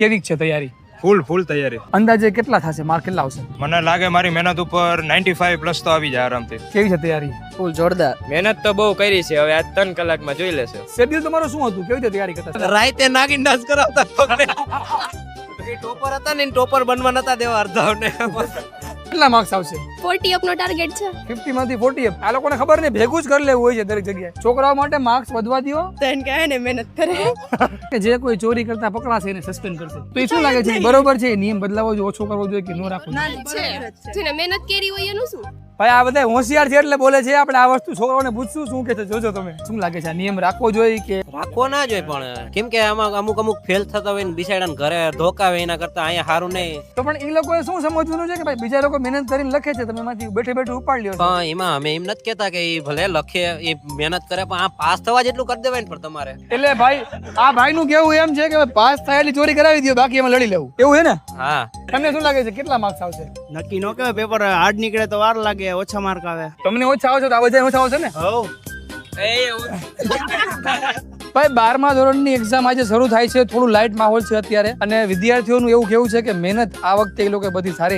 કેવી છે તૈયારી? ફૂલ તૈયારી. અંદાજે કેટલા થશે? માર્ક કેટલા આવશે? મને લાગે મારી મહેનત ઉપર 95 પ્લસ તો આવી જાય આરામથી. કેવી છે તૈયારી? ફૂલ જોરદાર. મહેનત તો બહુ કરી છે, હવે આજ 3 કલાકમાં જોઈ લેશે. શેડ્યુલ તમારું શું હતું? કેવી રીતે તૈયારી કરતા? રાતે નાગીન ડાન્સ કરાવતા ટોપર હતા ને ટોપર બનવા નતા દેવા અડધાઓને. કેટલા માર્ક્સ આવશે? 40 અપનો ટાર્ગેટ છે. 50 માંથી 40 આ લોકોને ખબર નહીં, ભેગું જ કરી લેવું હોય છે દરેક જગ્યાએ. છોકરાઓ માટે માર્ક્સ વધવા દો તને કહે ને મહેનત કરે. કે જે કોઈ ચોરી કરતા પકડાશે એને સસ્પેન્ડ કરશે. તો એ શું લાગે છે, બરોબર છે? નિયમ બદલાવો જોઈએ, ઓછો કરવો જોઈએ કે ન રાખવો જોઈએ? જેને મહેનત કરી હોય એનું શું? ભાઈ આ બધા હોશિયાર છે એટલે બોલે છે. આપણે આ વસ્તુ છોકરાઓને પૂછશું શું કે છે, જોજો તમે. શું લાગે છે, આ નિયમ રાખવો જોઈએ કે રાખવો ના જોઈએ? પણ કેમ કે આમાં અમુક ફેલ થતા હોય ને બિચારાને ઘરે ધોકાવે એના કરતા અહીંયા સારું નહીં. તો પણ એ લોકોએ શું સમજવાનું છે કે ભાઈ બીજા લોકો મહેનત કરીને લખે છે, તમે એમાંથી બેઠે બેઠે ઉપાડ લ્યો છો. પણ એમાં અમે એમ નથી કેતા કે એ ભલે લખે એ મહેનત કરે પણ આ પાસ થવા જેટલું કરી દેવાય ને પણ તમારે. એટલે ભાઈ આ ભાઈનું કેવું એમ છે કે પાસ થાય એટલી ચોરી કરાવી દો, બાકી એમાં લડી લેવું, એવું છે ને? હા. તમને શું લાગે છે કેટલા માર્ક્સ આવશે? નક્કી નો કહેવાય, પેપર હાર્ડ નીકળે તો વાર લાગે, ઓછા માર્ક આવે. તમને ઓછા આવશે તો આ બધા ઓછા આવશે ને? ભાઈ 12મા ધોરણની એક્ઝામ આજે શરૂ થાય છે. થોડું લાઇટ માહોલ છે અત્યારે, અને વિદ્યાર્થીઓનું એવું કેવું છે કે મહેનત આ વખતે એ લોકો બધી સારી